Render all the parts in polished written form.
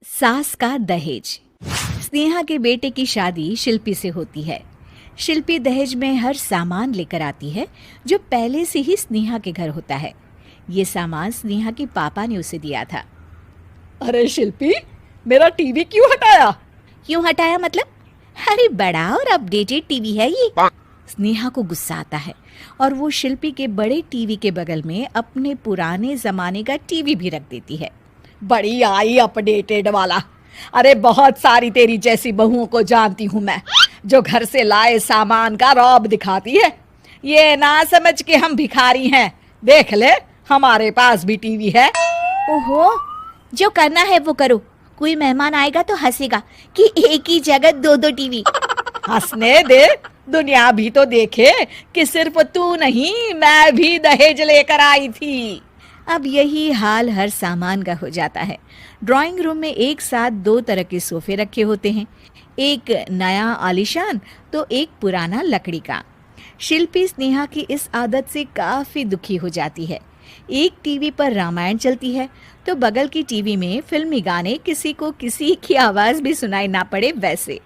सास का दहेज। स्नेहा के बेटे की शादी शिल्पी से होती है। शिल्पी दहेज में हर सामान लेकर आती है जो पहले से ही स्नेहा के घर होता है। ये सामान स्नेहा के पापा ने उसे दिया था। अरे शिल्पी, मेरा टीवी क्यों हटाया? क्यों हटाया मतलब? अरे बड़ा और अपडेटेड टीवी है ये। स्नेहा को गुस्सा आता है और वो शिल्पी के बड़े टीवी के बगल में अपने पुराने जमाने का टीवी भी रख देती है। बड़ी आई अपडेटेड वाला। अरे बहुत सारी तेरी जैसी बहुओं को जानती हूँ मैं, जो घर से लाए सामान का रौब दिखाती है। ये ना समझ के हम भिखारी हैं। देख ले, हमारे पास भी टीवी है। ओहो, जो करना है वो करो। कोई मेहमान आएगा तो हंसेगा कि एक ही जगह दो दो टीवी। हंसने दे, दुनिया भी तो देखे कि सिर्फ तू नहीं, मैं भी दहेज लेकर आई थी। अब यही हाल हर सामान का हो जाता है। ड्राइंग रूम में एक साथ दो तरह के सोफे रखे होते हैं, एक नया आलीशान तो एक पुराना लकड़ी का। शिल्पी स्नेहा की इस आदत से काफी दुखी हो जाती है। एक टीवी पर रामायण चलती है तो बगल की टीवी में फिल्मी गाने, किसी को किसी की आवाज भी सुनाई ना पड़े वैसे।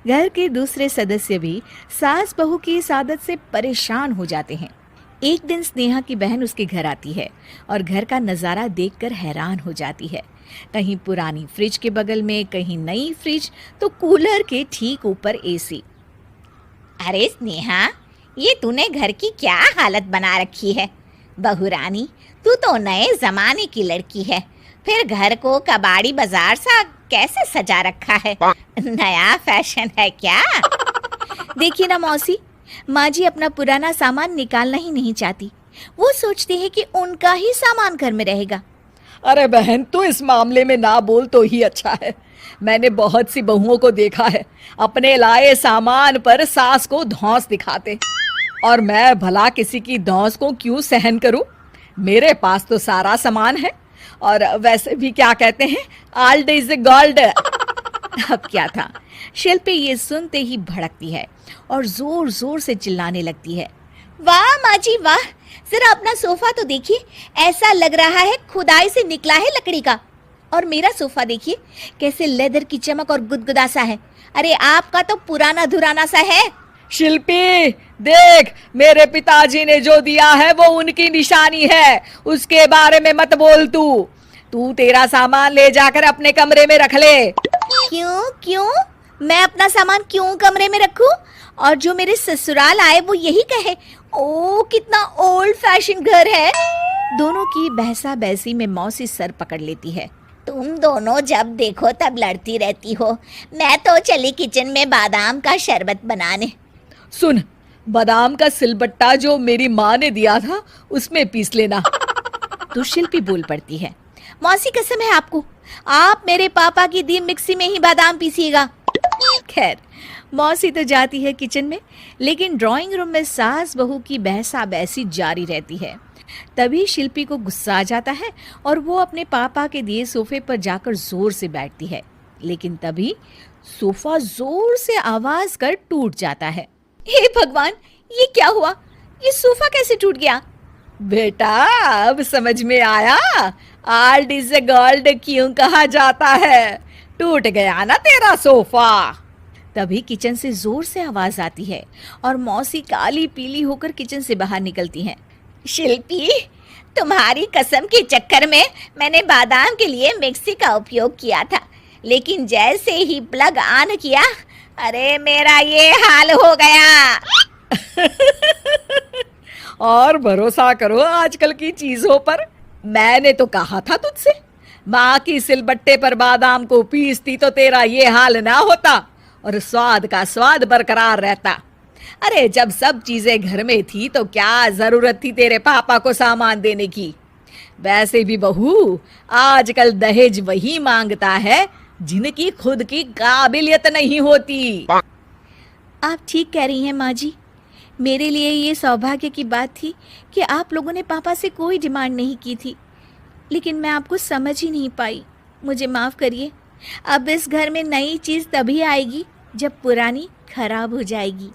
घर के दूसरे सदस्य भी सास बहू की इस आदत से परेशान हो जाते हैं। एक दिन स्नेहा की बहन उसके घर आती है और घर का नज़ारा देखकर हैरान हो जाती है। कहीं पुरानी फ्रिज के बगल में, कहीं नई फ्रिज, तो कूलर के ठीक ऊपर एसी। अरे स्नेहा, ये तूने घर की क्या हालत बना रखी है? बहू रानी, तू तो नए जमाने की लड़की है, फिर घर को कबाड़ी बाजार सा कैसे सजा रखा है? नया फैशन है क्या? देखिए ना मौसी, माँ जी अपना पुराना सामान निकालना ही नहीं चाहती। वो सोचती है कि उनका ही सामान घर में रहेगा। अरे बहन, तू इस मामले में ना बोल तो ही अच्छा है। मैंने बहुत सी बहुओं को देखा है अपने लाए सामान पर सास को धौंस दिखाते, और मैं भला किसी की धौंस को क्यों सहन करूं? मेरे पास तो सारा सामान है, और वैसे भी क्या कहते हैं, ओल्ड इज गोल्ड। अब क्या था, शिल्पी ये सुनते ही भड़कती है और जोर जोर से चिल्लाने लगती है। वाह माँ जी वाह, जरा अपना सोफा तो देखिए, ऐसा लग रहा है खुदाई से निकला है लकड़ी का। और मेरा सोफा देखिए कैसे लेदर की चमक और गुदगुदा सा है। अरे आपका तो पुराना धुराना सा है। शिल्पी देख, मेरे पिताजी ने जो दिया है वो उनकी निशानी है, उसके बारे में मत बोल। तू तेरा सामान ले जाकर अपने कमरे में रख ले। क्यों? मैं अपना सामान क्यों कमरे में रखूं? और जो मेरे ससुराल आए वो यही कहे, ओ कितना ओल्ड फैशन घर है। दोनों की बहसा बहसी में मौसी सर पकड़ लेती है। तुम दोनों जब देखो तब लड़ती रहती हो। मैं तो चली किचन में बादाम का शरबत बनाने। सुन, बादाम का सिलबट्टा जो मेरी माँ ने दिया था उसमें पीस लेना। तो शिल्पी बोल पड़ती है, मौसी कसम है आपको, आप मेरे पापा की दी मिक्सी में ही बादाम पीसिएगा। खैर, मौसी तो जाती है किचन में, लेकिन ड्राइंग रूम में सास बहू की बहसा बहसी जारी रहती है। तभी शिल्पी को गुस्सा आ जाता है और वो अपने पापा के दिए सोफे पर जाकर जोर से बैठती है, लेकिन तभी सोफा जोर से आवाज कर टूट जाता है। हे भगवान, ये क्या हुआ? ये सोफा कैसे टूट गया? बेटा, अब समझ में आया ओल्ड इज गोल्ड क्यों कहा जाता है। टूट गया ना तेरा सोफा। तभी किचन से जोर से आवाज आती है और मौसी काली पीली होकर किचन से बाहर निकलती हैं। शिल्पी, तुम्हारी कसम के चक्कर में मैंने बादाम के लिए मिक्सी का उपयोग किया था, लेकिन जैसे ही प्लग ऑन किया, अरे मेरा ये हाल हो गया। और भरोसा करो आजकल की चीजों पर। मैंने तो कहा था तुझसे, माँ की सिलबट्टे पर बादाम को पीसती तो तेरा ये हाल ना होता और स्वाद का स्वाद बरकरार रहता। अरे जब सब चीजें घर में थी तो क्या जरूरत थी तेरे पापा को सामान देने की? वैसे भी बहू, आजकल दहेज वही मांगता है जिनकी खुद की काबिलियत नहीं होती। आप ठीक कह रही हैं माँ जी। मेरे लिए ये सौभाग्य की बात थी कि आप लोगों ने पापा से कोई डिमांड नहीं की थी, लेकिन मैं आपको समझ ही नहीं पाई। मुझे माफ़ करिए। अब इस घर में नई चीज़ तभी आएगी जब पुरानी खराब हो जाएगी।